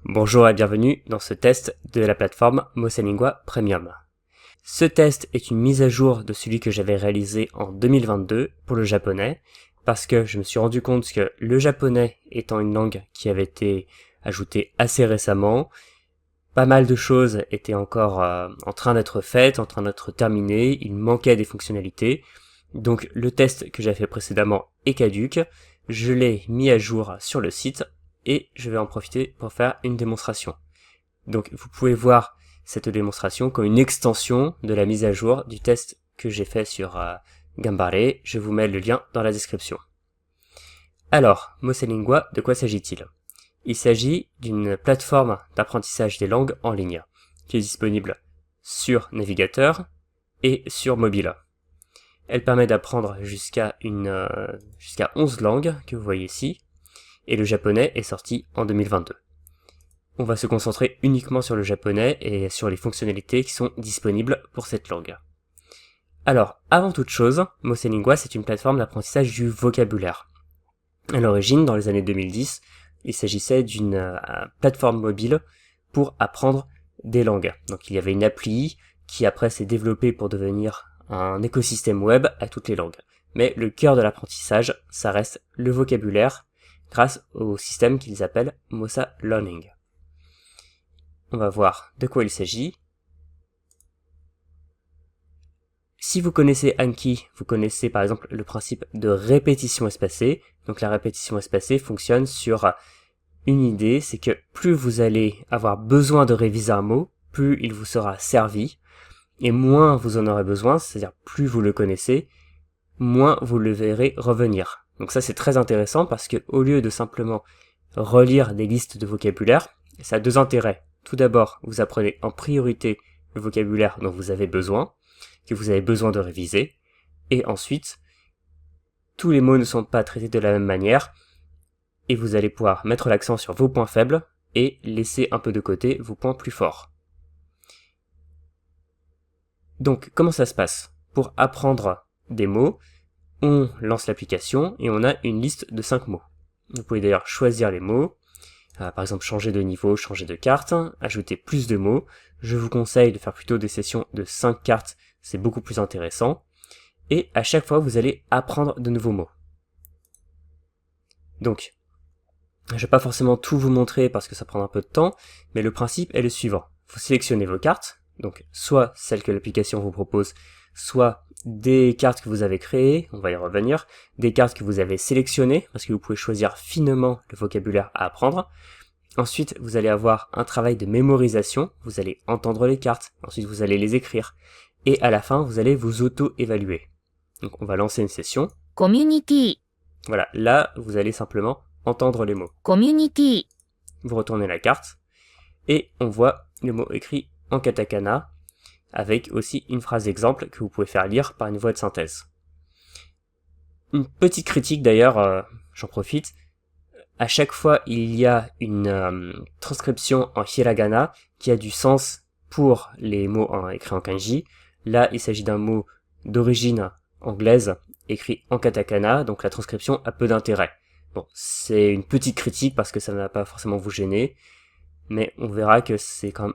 Bonjour et bienvenue dans ce test de la plateforme Mosalingua Premium. Ce test est une mise à jour de celui que j'avais réalisé en 2022 pour le japonais, parce que je me suis rendu compte que le japonais étant une langue qui avait été ajoutée assez récemment, pas mal de choses étaient encore en train d'être faites, en train d'être terminées, il manquait des fonctionnalités, donc le test que j'avais fait précédemment est caduque, je l'ai mis à jour sur le site, et je vais en profiter pour faire une démonstration. Donc vous pouvez voir cette démonstration comme une extension de la mise à jour du test que j'ai fait sur Gambare. Je vous mets le lien dans la description. Alors, Mosalingua, de quoi s'agit-il? Il s'agit d'une plateforme d'apprentissage des langues en ligne qui est disponible sur navigateur et sur mobile. Elle permet d'apprendre jusqu'à 11 langues que vous voyez ici, et le japonais est sorti en 2022. On va se concentrer uniquement sur le japonais et sur les fonctionnalités qui sont disponibles pour cette langue. Alors, avant toute chose, Mosalingua c'est une plateforme d'apprentissage du vocabulaire. À l'origine, dans les années 2010, il s'agissait d'une plateforme mobile pour apprendre des langues. Donc il y avait une appli qui après s'est développée pour devenir un écosystème web à toutes les langues. Mais le cœur de l'apprentissage, ça reste le vocabulaire, grâce au système qu'ils appellent Mosa Learning. On va voir de quoi il s'agit. Si vous connaissez Anki, vous connaissez par exemple le principe de répétition espacée. Donc la répétition espacée fonctionne sur une idée, c'est que plus vous allez avoir besoin de réviser un mot, plus il vous sera servi, et moins vous en aurez besoin, c'est-à-dire plus vous le connaissez, moins vous le verrez revenir. Donc ça c'est très intéressant parce que au lieu de simplement relire des listes de vocabulaire, ça a deux intérêts. Tout d'abord, vous apprenez en priorité le vocabulaire dont vous avez besoin, que vous avez besoin de réviser, et ensuite, tous les mots ne sont pas traités de la même manière, et vous allez pouvoir mettre l'accent sur vos points faibles et laisser un peu de côté vos points plus forts. Donc, comment ça se passe? Pour apprendre des mots, on lance l'application et on a une liste de 5 mots. Vous pouvez d'ailleurs choisir les mots, par exemple changer de niveau, changer de carte, ajouter plus de mots. Je vous conseille de faire plutôt des sessions de 5 cartes, c'est beaucoup plus intéressant. Et à chaque fois, vous allez apprendre de nouveaux mots. Donc, je ne vais pas forcément tout vous montrer parce que ça prend un peu de temps, mais le principe est le suivant. Vous sélectionnez vos cartes, donc soit celles que l'application vous propose, soit des cartes que vous avez créées, on va y revenir, des cartes que vous avez sélectionnées, parce que vous pouvez choisir finement le vocabulaire à apprendre. Ensuite, vous allez avoir un travail de mémorisation, vous allez entendre les cartes, ensuite vous allez les écrire, et à la fin, vous allez vous auto-évaluer. Donc on va lancer une session. Community. Voilà, là, vous allez simplement entendre les mots. Community. Vous retournez la carte, et on voit le mot écrit en katakana, avec aussi une phrase d'exemple que vous pouvez faire lire par une voix de synthèse. Une petite critique d'ailleurs, j'en profite, à chaque fois il y a une transcription en hiragana qui a du sens pour les mots écrits en kanji. Là il s'agit d'un mot d'origine anglaise écrit en katakana, donc la transcription a peu d'intérêt. Bon, c'est une petite critique parce que ça ne va pas forcément vous gêner, mais on verra que c'est quand même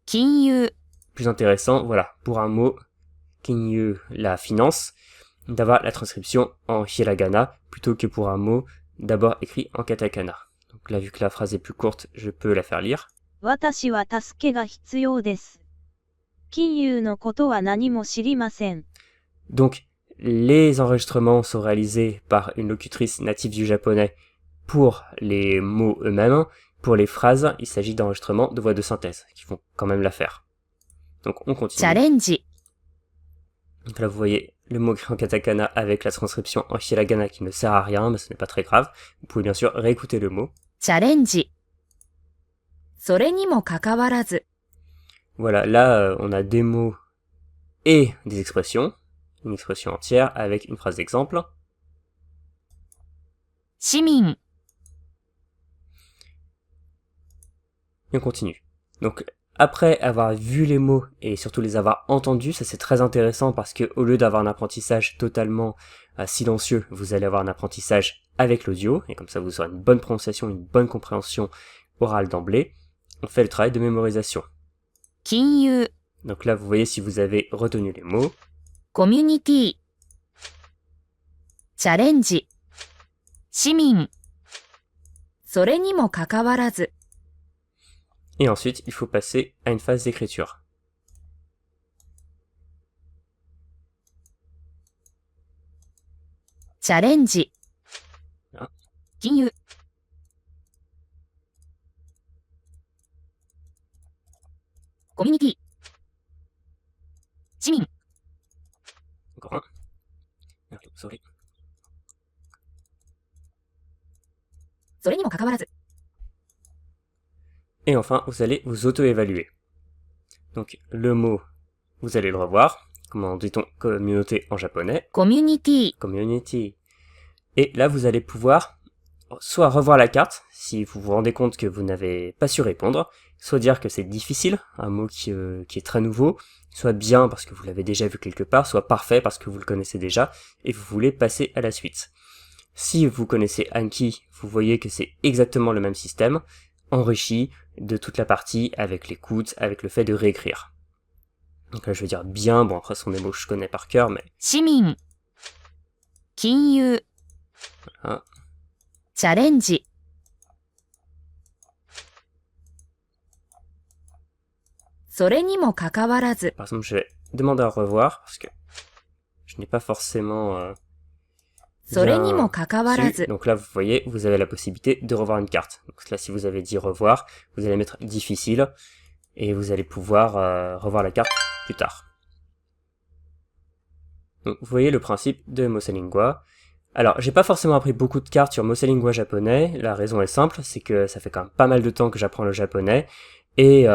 Kinyu. plus intéressant, voilà, pour un mot kinyu, la finance, d'avoir la transcription en hiragana plutôt que pour un mot d'abord écrit en katakana. Donc là, vu que la phrase est plus courte, je peux la faire lire. 私は助けが必要です。金融のことは何も知りません。 Donc, les enregistrements sont réalisés par une locutrice native du japonais pour les mots eux-mêmes. Pour les phrases, il s'agit d'enregistrements de voix de synthèse qui vont quand même la faire. Donc on continue. Challenge. Donc là vous voyez le mot écrit en katakana avec la transcription en hiragana qui ne sert à rien, mais ce n'est pas très grave. Vous pouvez bien sûr réécouter le mot. Challenge. それにもかかわらず。 Voilà, là on a des mots et des expressions. Une expression entière avec une phrase d'exemple. 市民。 Et on continue. Donc après avoir vu les mots et surtout les avoir entendus, ça c'est très intéressant parce que au lieu d'avoir un apprentissage totalement silencieux, vous allez avoir un apprentissage avec l'audio et comme ça vous aurez une bonne prononciation, une bonne compréhension oral d'emblée, on fait le travail de mémorisation. 金融、 Donc là, vous voyez si vous avez retenu les mots. コミュニティ、チャレンジ、市民。それにもかかわらず、 Et ensuite, il faut passer à une phase d'écriture. チャレンジ、あ金融、コミュニティ、市民。 Encore un. Sorry. それにもかかわらず、 Et enfin, vous allez vous auto-évaluer. Donc, le mot, vous allez le revoir. Comment dit-on communauté en japonais? コミュニティ、 Community. Et là, vous allez pouvoir soit revoir la carte, si vous vous rendez compte que vous n'avez pas su répondre, soit dire que c'est difficile, un mot qui est très nouveau, soit bien parce que vous l'avez déjà vu quelque part, soit parfait parce que vous le connaissez déjà, et vous voulez passer à la suite. Si vous connaissez Anki, vous voyez que c'est exactement le même système, enrichi de toute la partie avec l'écoute, avec le fait de réécrire. Donc là, je veux dire bien, bon après ce sont des mots que je connais par cœur, mais 市民、金融、 voilà. チャレンジ、それにもかかわらず、 Par exemple, je vais demander à revoir, parce que je n'ai pas forcément それにもかかわらず、 Donc là, vous voyez, vous avez la possibilité de revoir une carte. Donc là, si vous avez dit revoir, vous allez mettre difficile, et vous allez pouvoir revoir la carte plus tard. Donc, vous voyez le principe de Mosalingua. Alors, j'ai pas forcément appris beaucoup de cartes sur Mosalingua japonais. La raison est simple, c'est que ça fait quand même pas mal de temps que j'apprends le japonais, et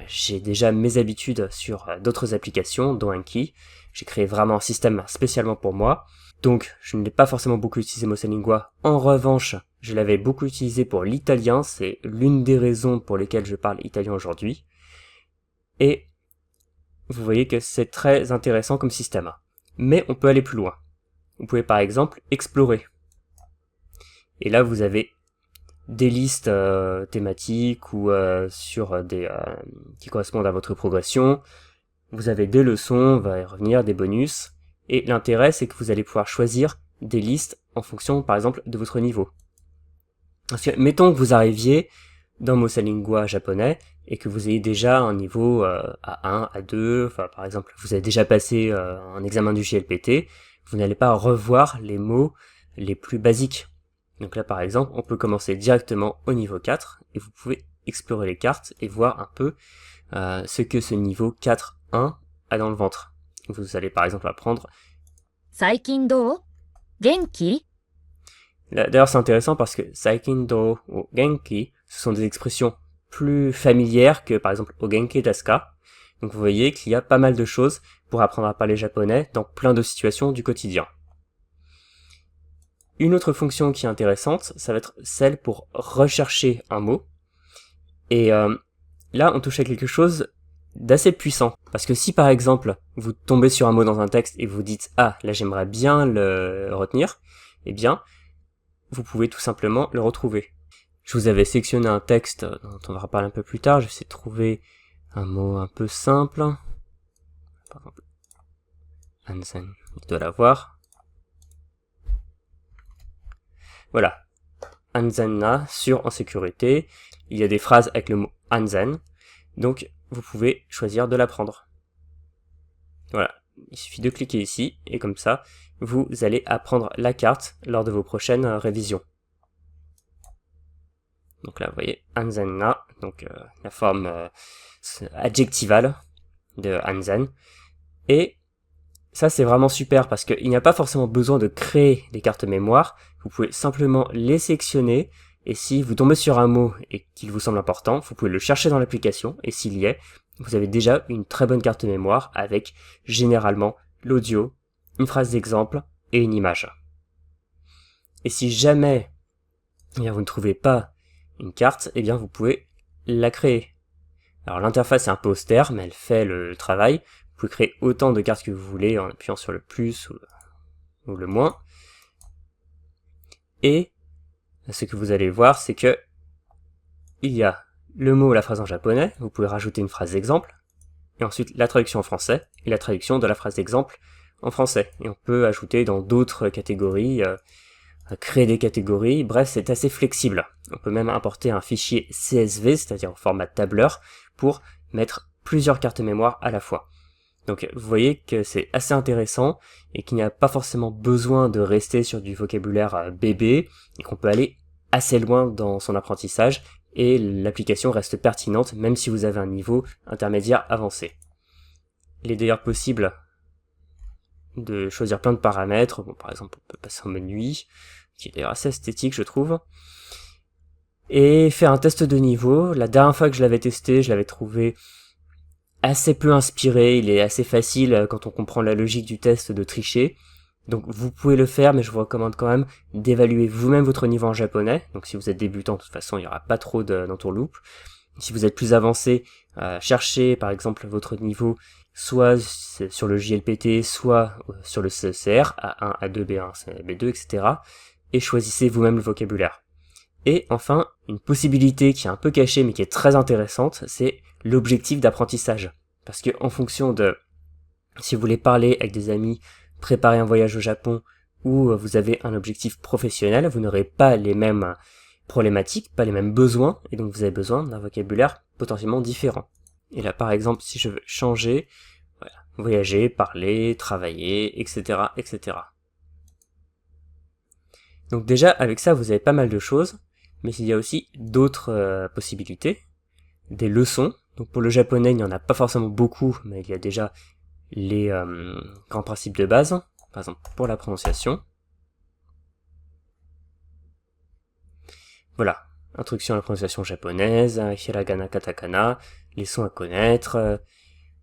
j'ai déjà mes habitudes sur d'autres applications, dont Anki. J'ai créé vraiment un système spécialement pour moi. Donc, je n'ai pas forcément beaucoup utilisé Mosalingua. En revanche, je l'avais beaucoup utilisé pour l'italien. C'est l'une des raisons pour lesquelles je parle italien aujourd'hui. Et vous voyez que c'est très intéressant comme système. Mais on peut aller plus loin. Vous pouvez par exemple explorer. Et là, vous avez des listes thématiques ou sur des qui correspondent à votre progression. Vous avez des leçons, on va y revenir, des bonus. Et l'intérêt, c'est que vous allez pouvoir choisir des listes en fonction, par exemple, de votre niveau. Parce que, mettons que vous arriviez dans Mosalingua japonais et que vous ayez déjà un niveau A1, A2, enfin, par exemple, vous avez déjà passé un examen du JLPT, vous n'allez pas revoir les mots les plus basiques. Donc là, par exemple, on peut commencer directement au niveau 4 et vous pouvez explorer les cartes et voir un peu ce que ce niveau 4.1 a dans le ventre. Vous allez par exemple apprendre... 最近どう？元気？ D'ailleurs, c'est intéressant parce que Saikin do ou Genki, ce sont des expressions plus familières que par exemple o Genki desu ka. Donc vous voyez qu'il y a pas mal de choses pour apprendre à parler japonais dans plein de situations du quotidien. Une autre fonction qui est intéressante, ça va être celle pour rechercher un mot. Et là, on touche à quelque chose d'assez puissant. Parce que si par exemple, vous tombez sur un mot dans un texte et vous dites « Ah, là j'aimerais bien le retenir », eh bien, vous pouvez tout simplement le retrouver. Je vous avais sélectionné un texte dont on va reparler un peu plus tard. Je vais essayer de trouver un mot un peu simple. Par exemple, Anzen, il doit l'avoir. Voilà. Anzenna, sur en sécurité. Il y a des phrases avec le mot Anzen. Donc, vous pouvez choisir de l'apprendre. Voilà. Il suffit de cliquer ici, et comme ça, vous allez apprendre la carte lors de vos prochaines révisions. Donc là, vous voyez, Anzenna, donc la forme adjectivale de Anzen. Et ça, c'est vraiment super parce qu'il n'y a pas forcément besoin de créer des cartes mémoire. Vous pouvez simplement les sélectionner. Et si vous tombez sur un mot et qu'il vous semble important, vous pouvez le chercher dans l'application. Et s'il y est, vous avez déjà une très bonne carte mémoire avec généralement l'audio, une phrase d'exemple et une image. Et si jamais vous ne trouvez pas une carte, eh bien vous pouvez la créer. Alors l'interface est un peu austère, mais elle fait le travail. Vous pouvez créer autant de cartes que vous voulez en appuyant sur le plus ou le moins. Et ce que vous allez voir, c'est que il y a le mot ou la phrase en japonais, vous pouvez rajouter une phrase d'exemple, et ensuite la traduction en français, et la traduction de la phrase d'exemple en français. Et on peut ajouter dans d'autres catégories, créer des catégories, bref, c'est assez flexible. On peut même importer un fichier CSV, c'est-à-dire en format tableur, pour mettre plusieurs cartes mémoire à la fois. Donc vous voyez que c'est assez intéressant et qu'il n'y a pas forcément besoin de rester sur du vocabulaire bébé et qu'on peut aller assez loin dans son apprentissage et l'application reste pertinente même si vous avez un niveau intermédiaire avancé. Il est d'ailleurs possible de choisir plein de paramètres. Bon, par exemple, on peut passer en mode nuit, qui est d'ailleurs assez esthétique, je trouve. Et faire un test de niveau. La dernière fois que je l'avais testé, je l'avais trouvé assez peu inspiré. Il est assez facile, quand on comprend la logique du test, de tricher. Donc vous pouvez le faire, mais je vous recommande quand même d'évaluer vous-même votre niveau en japonais. Donc si vous êtes débutant, de toute façon, il n'y aura pas trop d'entourloupe. Si vous êtes plus avancé, cherchez par exemple votre niveau soit sur le JLPT, soit sur le CECR, A1, A2, B1, B2, etc. Et choisissez vous-même le vocabulaire. Et enfin, une possibilité qui est un peu cachée mais qui est très intéressante, c'est l'objectif d'apprentissage. Parce que en fonction de si vous voulez parler avec des amis, préparer un voyage au Japon, ou vous avez un objectif professionnel, vous n'aurez pas les mêmes problématiques, pas les mêmes besoins, et donc vous avez besoin d'un vocabulaire potentiellement différent. Et là, par exemple, si je veux changer, voilà, voyager, parler, travailler, etc., etc. Donc déjà, avec ça, vous avez pas mal de choses, mais il y a aussi d'autres possibilités. Des leçons. Donc pour le japonais, il n'y en a pas forcément beaucoup, mais il y a déjà les grands principes de base. Par exemple, pour la prononciation. Voilà, introduction à la prononciation japonaise, hiragana, katakana, les sons à connaître.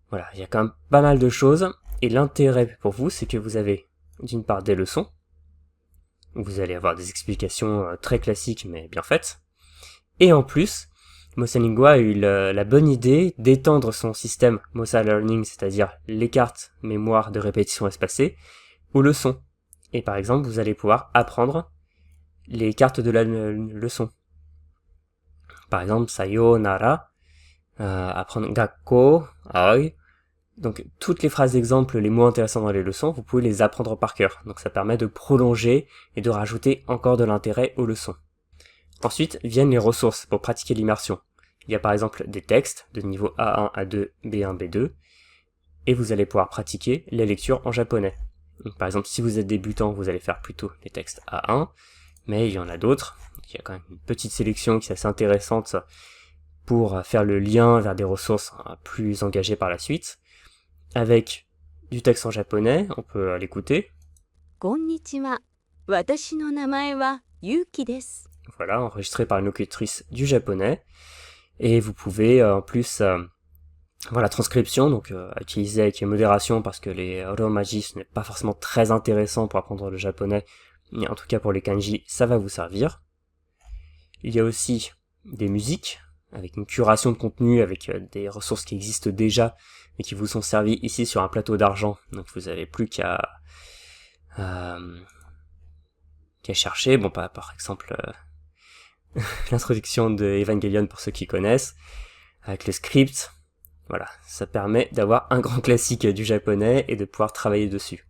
Voilà, il y a quand même pas mal de choses. Et l'intérêt pour vous, c'est que vous avez d'une part des leçons. Vous allez avoir des explications très classiques mais bien faites. Et en plus, Mosa Lingua a eu la bonne idée d'étendre son système Mosa Learning, c'est-à-dire les cartes mémoire de répétition espacée, aux leçons. Et par exemple, vous allez pouvoir apprendre les cartes de la leçon. Par exemple, sayonara, apprendre gakko, aoi. Donc toutes les phrases d'exemple, les mots intéressants dans les leçons, vous pouvez les apprendre par cœur. Donc ça permet de prolonger et de rajouter encore de l'intérêt aux leçons. Ensuite viennent les ressources pour pratiquer l'immersion. Il y a par exemple des textes de niveau A1, A2, B1, B2, et vous allez pouvoir pratiquer les lectures en japonais. Donc, par exemple, si vous êtes débutant, vous allez faire plutôt les textes A1, mais il y en a d'autres. Il y a quand même une petite sélection qui est assez intéressante pour faire le lien vers des ressources plus engagées par la suite. Avec du texte en japonais, on peut l'écouter. Konnichiwa. Watashi no namae wa Yuki desu. Voilà, enregistré par une locutrice du japonais. Et vous pouvez en plus voilà, transcription, donc utiliser avec modération parce que les romaji ce n'est pas forcément très intéressant pour apprendre le japonais, mais en tout cas pour les kanji ça va vous servir. Il y a aussi des musiques avec une curation de contenu, avec des ressources qui existent déjà et qui vous sont servies ici sur un plateau d'argent, donc vous n'avez plus qu'à chercher. Bon, par exemple l'introduction de Evangelion pour ceux qui connaissent, avec le script. Voilà, ça permet d'avoir un grand classique du japonais et de pouvoir travailler dessus.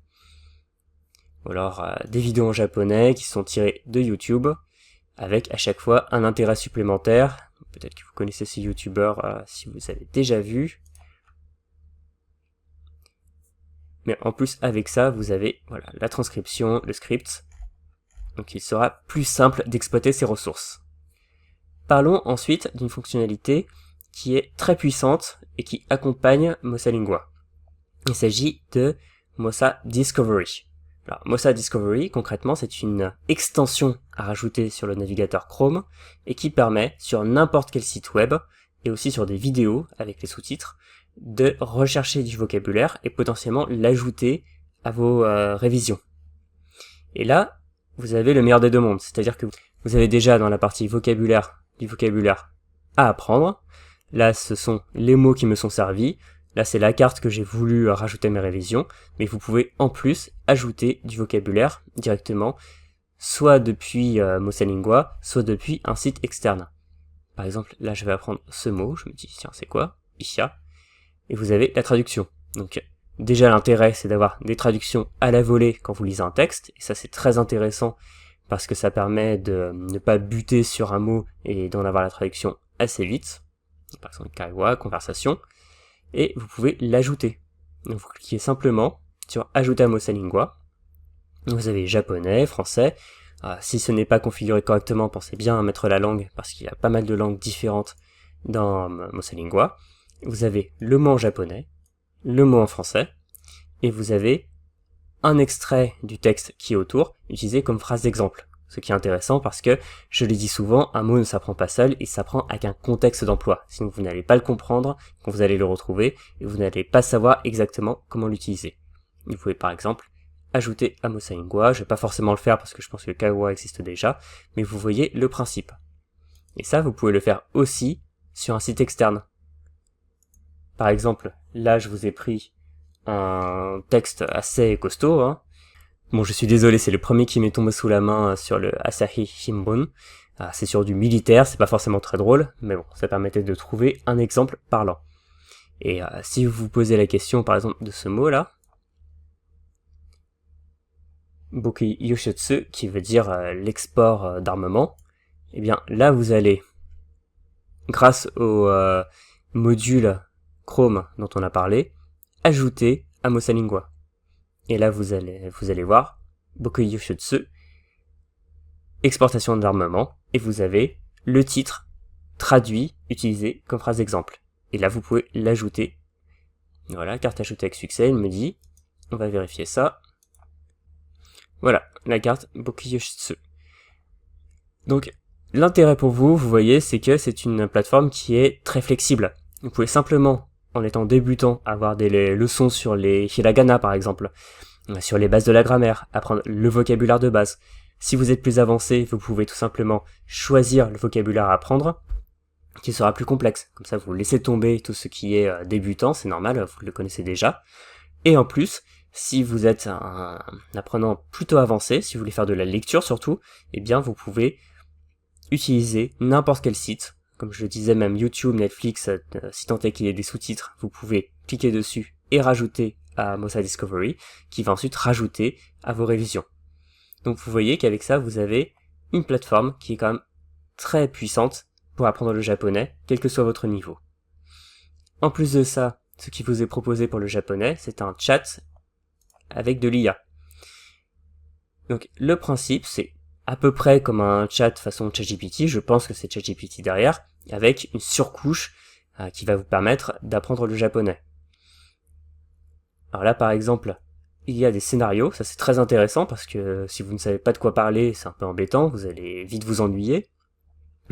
Ou alors des vidéos en japonais qui sont tirées de YouTube, avec à chaque fois un intérêt supplémentaire. Peut-être que vous connaissez ces youtubeurs si vous avez déjà vu. Mais en plus avec ça, vous avez voilà, la transcription, le script. Donc il sera plus simple d'exploiter ces ressources. Parlons ensuite d'une fonctionnalité qui est très puissante et qui accompagne Mosa Lingua. Il s'agit de Mosa Discovery. Alors, Mosa Discovery, concrètement, c'est une extension à rajouter sur le navigateur Chrome et qui permet, sur n'importe quel site web, et aussi sur des vidéos avec les sous-titres, de rechercher du vocabulaire et potentiellement l'ajouter à vos révisions. Et là, vous avez le meilleur des deux mondes, c'est-à-dire que vous avez déjà dans la partie vocabulaire du vocabulaire à apprendre. Là, ce sont les mots qui me sont servis. Là, c'est la carte que j'ai voulu rajouter à mes révisions. Mais vous pouvez en plus ajouter du vocabulaire directement, soit depuis Mosa Lingua, soit depuis un site externe. par exemple, là je vais apprendre ce mot, je me dis tiens c'est quoi? Isha. Et vous avez la traduction. Donc déjà l'intérêt c'est d'avoir des traductions à la volée quand vous lisez un texte, et ça c'est très intéressant parce que ça permet de ne pas buter sur un mot et d'en avoir la traduction assez vite. Par exemple kaiwa, conversation, et vous pouvez l'ajouter. Donc vous cliquez simplement sur ajouter à Mosalingua. Vous avez japonais, français. Si ce n'est pas configuré correctement, pensez bien à mettre la langue parce qu'il y a pas mal de langues différentes dans Mosalingua. Vous avez le mot en japonais, le mot en français, et vous avez un extrait du texte qui est autour, utilisé comme phrase d'exemple. Ce qui est intéressant parce que, je l'ai dit souvent, un mot ne s'apprend pas seul, il s'apprend avec un contexte d'emploi. Sinon vous n'allez pas le comprendre quand vous allez le retrouver, et vous n'allez pas savoir exactement comment l'utiliser. Vous pouvez par exemple ajouter à Mosalingua, je vais pas forcément le faire parce que je pense que kaiwa existe déjà, mais vous voyez le principe. Et ça, vous pouvez le faire aussi sur un site externe. Par exemple, là je vous ai pris un texte assez costaud, hein. Bon, je suis désolé, c'est le premier qui m'est tombé sous la main sur le Asahi Shimbun. C'est sur du militaire, c'est pas forcément très drôle, mais bon, ça permettait de trouver un exemple parlant. Et si vous vous posez la question, par exemple, de ce mot-là, Boki Yoshutsu, qui veut dire l'export d'armement, eh bien là vous allez, grâce au module Chrome dont on a parlé, ajouter à Mosalingua. Et là vous allez voir Boku Yoshutsu, exportation d'armement, et vous avez le titre traduit, utilisé comme phrase d'exemple. Et là vous pouvez l'ajouter. Voilà, carte ajoutée avec succès, il me dit, on va vérifier ça. Voilà, la carte Boku Yoshutsu. Donc, l'intérêt pour vous, vous voyez, c'est que c'est une plateforme qui est très flexible. Vous pouvez simplement, en étant débutant, avoir des leçons sur les hiragana par exemple, sur les bases de la grammaire, apprendre le vocabulaire de base. Si vous êtes plus avancé, vous pouvez tout simplement choisir le vocabulaire à apprendre, qui sera plus complexe. Comme ça, vous laissez tomber tout ce qui est débutant, c'est normal, vous le connaissez déjà. Et en plus, si vous êtes un apprenant plutôt avancé, si vous voulez faire de la lecture surtout, eh bien vous pouvez utiliser n'importe quel site. Comme je le disais, même YouTube, Netflix, si tant est qu'il y ait des sous-titres, vous pouvez cliquer dessus et rajouter à Mosa Discovery, qui va ensuite rajouter à vos révisions. Donc vous voyez qu'avec ça, vous avez une plateforme qui est quand même très puissante pour apprendre le japonais, quel que soit votre niveau. En plus de ça, ce qui vous est proposé pour le japonais, c'est un chat avec de l'IA. Donc le principe, c'est à peu près comme un chat façon ChatGPT, je pense que c'est ChatGPT derrière, avec une surcouche qui va vous permettre d'apprendre le japonais. Alors là par exemple, il y a des scénarios, ça c'est très intéressant parce que si vous ne savez pas de quoi parler, c'est un peu embêtant, vous allez vite vous ennuyer.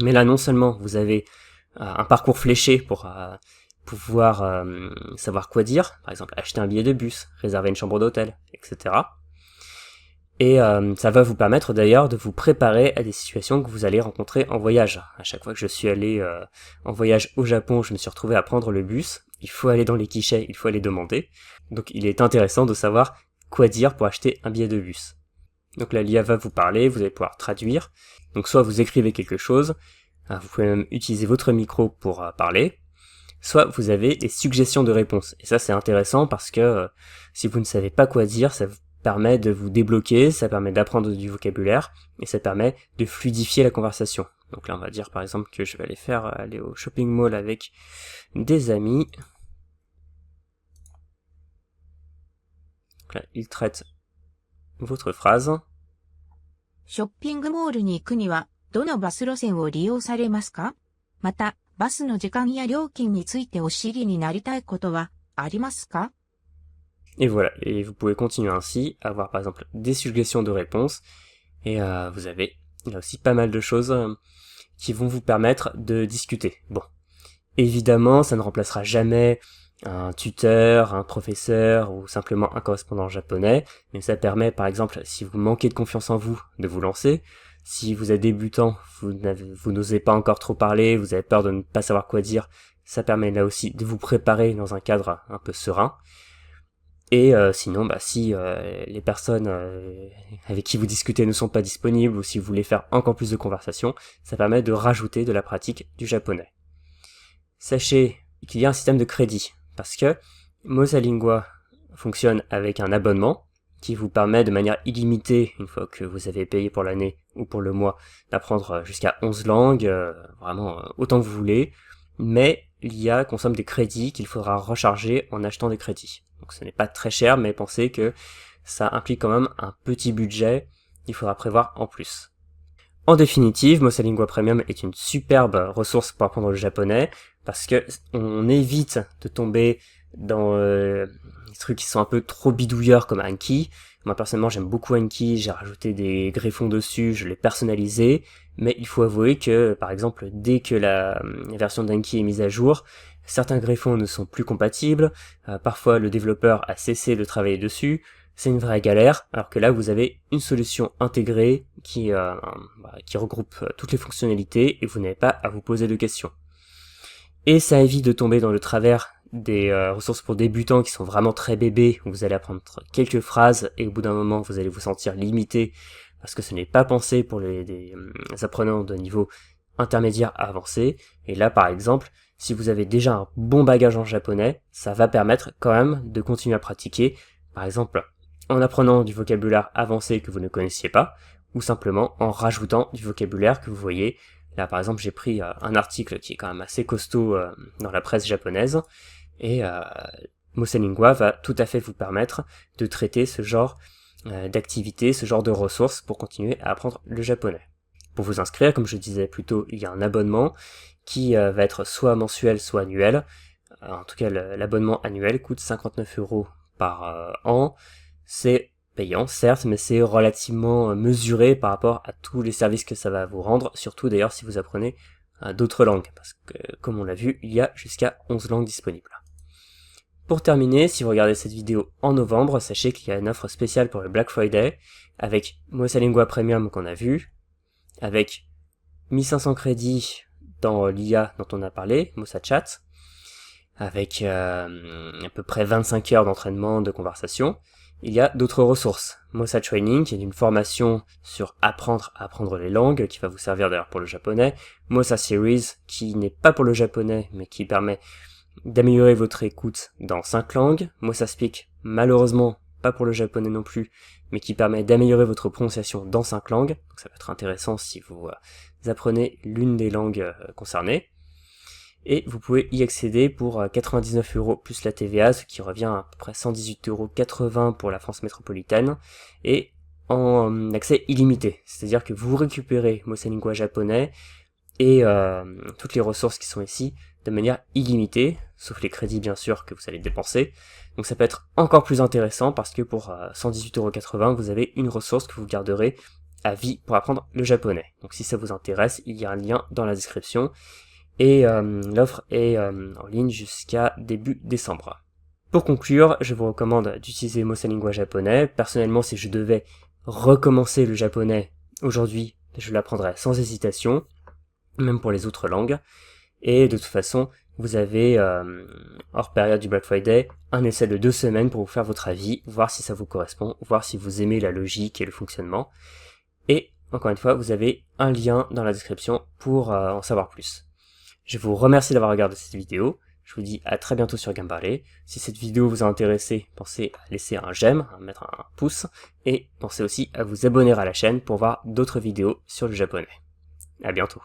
Mais là non seulement vous avez un parcours fléché pour pouvoir savoir quoi dire, par exemple acheter un billet de bus, réserver une chambre d'hôtel, etc. Et ça va vous permettre d'ailleurs de vous préparer à des situations que vous allez rencontrer en voyage. À chaque fois que je suis allé en voyage au Japon, je me suis retrouvé à prendre le bus. Il faut aller dans les guichets, il faut aller demander. Donc il est intéressant de savoir quoi dire pour acheter un billet de bus. Donc là l'IA va vous parler, vous allez pouvoir traduire. Donc soit vous écrivez quelque chose, vous pouvez même utiliser votre micro pour parler, soit vous avez des suggestions de réponses. Et ça c'est intéressant parce que si vous ne savez pas quoi dire, ça vous permet de vous débloquer, ça permet d'apprendre du vocabulaire, et ça permet de fluidifier la conversation. Donc là on va dire par exemple que je vais aller au shopping mall avec des amis. Donc là, il traite votre phrase. ショッピングモールに行くには、どのバス路線を利用されますか？また、バスの時間や料金についてお知りになりたいことはありますか？ Et voilà, et vous pouvez continuer ainsi, avoir par exemple des suggestions de réponses, et vous avez là aussi pas mal de choses qui vont vous permettre de discuter. Bon, évidemment, ça ne remplacera jamais un tuteur, un professeur ou simplement un correspondant japonais, mais ça permet par exemple, si vous manquez de confiance en vous, de vous lancer. Si vous êtes débutant, vous n'osez pas encore trop parler, vous avez peur de ne pas savoir quoi dire, ça permet là aussi de vous préparer dans un cadre un peu serein. Et sinon, si les personnes avec qui vous discutez ne sont pas disponibles ou si vous voulez faire encore plus de conversations, ça permet de rajouter de la pratique du japonais. Sachez qu'il y a un système de crédit, parce que Mosalingua fonctionne avec un abonnement qui vous permet de manière illimitée, une fois que vous avez payé pour l'année ou pour le mois, d'apprendre jusqu'à 11 langues, vraiment autant que vous voulez, mais l'IA consomme des crédits qu'il faudra recharger en achetant des crédits. Donc ce n'est pas très cher, mais pensez que ça implique quand même un petit budget qu'il faudra prévoir en plus. En définitive, Mosalingua Premium est une superbe ressource pour apprendre le japonais, parce que on évite de tomber dans des trucs qui sont un peu trop bidouilleurs comme Anki. Moi personnellement j'aime beaucoup Anki, j'ai rajouté des greffons dessus, je l'ai personnalisé, mais il faut avouer que par exemple dès que la version d'Anki est mise à jour, certains greffons ne sont plus compatibles, parfois le développeur a cessé de travailler dessus, c'est une vraie galère, alors que là vous avez une solution intégrée qui regroupe toutes les fonctionnalités et vous n'avez pas à vous poser de questions. Et ça évite de tomber dans le travers des ressources pour débutants qui sont vraiment très bébés, où vous allez apprendre quelques phrases et au bout d'un moment vous allez vous sentir limité parce que ce n'est pas pensé pour les apprenants de niveau intermédiaire à avancé. Et là par exemple, si vous avez déjà un bon bagage en japonais, ça va permettre quand même de continuer à pratiquer, par exemple en apprenant du vocabulaire avancé que vous ne connaissiez pas, ou simplement en rajoutant du vocabulaire que vous voyez. Là par exemple j'ai pris un article qui est quand même assez costaud dans la presse japonaise, et Mosalingua va tout à fait vous permettre de traiter ce genre d'activité, ce genre de ressources pour continuer à apprendre le japonais. Pour vous inscrire, comme je disais plus tôt, il y a un abonnement qui va être soit mensuel, soit annuel. En tout cas, l'abonnement annuel coûte 59 € par an. C'est payant, certes, mais c'est relativement mesuré par rapport à tous les services que ça va vous rendre, surtout d'ailleurs si vous apprenez d'autres langues, parce que, comme on l'a vu, il y a jusqu'à 11 langues disponibles. Pour terminer, si vous regardez cette vidéo en novembre, sachez qu'il y a une offre spéciale pour le Black Friday, avec Mosalingua Premium qu'on a vu, avec 1500 crédits dans l'IA dont on a parlé, MosaChat, avec à peu près 25 heures d'entraînement de conversation. Il y a d'autres ressources. Mosa Training, qui est une formation sur apprendre à apprendre les langues, qui va vous servir d'ailleurs pour le japonais. Mosa Series, qui n'est pas pour le japonais, mais qui permet d'améliorer votre écoute dans 5 langues. Mosa Speak, malheureusement, pas pour le japonais non plus, mais qui permet d'améliorer votre prononciation dans 5 langues. Donc ça peut être intéressant si vous apprenez l'une des langues concernées. Et vous pouvez y accéder pour 99 € plus la TVA, ce qui revient à peu près 118,80 € pour la France métropolitaine, et en accès illimité. C'est-à-dire que vous récupérez Mosalingua japonais et toutes les ressources qui sont ici de manière illimitée, sauf les crédits bien sûr que vous allez dépenser. Donc ça peut être encore plus intéressant parce que pour 118,80 €, vous avez une ressource que vous garderez à vie pour apprendre le japonais. Donc si ça vous intéresse, il y a un lien dans la description. Et l'offre est en ligne jusqu'à début décembre. Pour conclure, je vous recommande d'utiliser Mosalingua japonais. Personnellement, si je devais recommencer le japonais aujourd'hui, je l'apprendrais sans hésitation, même pour les autres langues. Et de toute façon, vous avez, hors période du Black Friday, un essai de 2 semaines pour vous faire votre avis, voir si ça vous correspond, voir si vous aimez la logique et le fonctionnement. Et, encore une fois, vous avez un lien dans la description pour en savoir plus. Je vous remercie d'avoir regardé cette vidéo, je vous dis à très bientôt sur Gambarlé. Si cette vidéo vous a intéressé, pensez à laisser un j'aime, à mettre un pouce, et pensez aussi à vous abonner à la chaîne pour voir d'autres vidéos sur le japonais. À bientôt.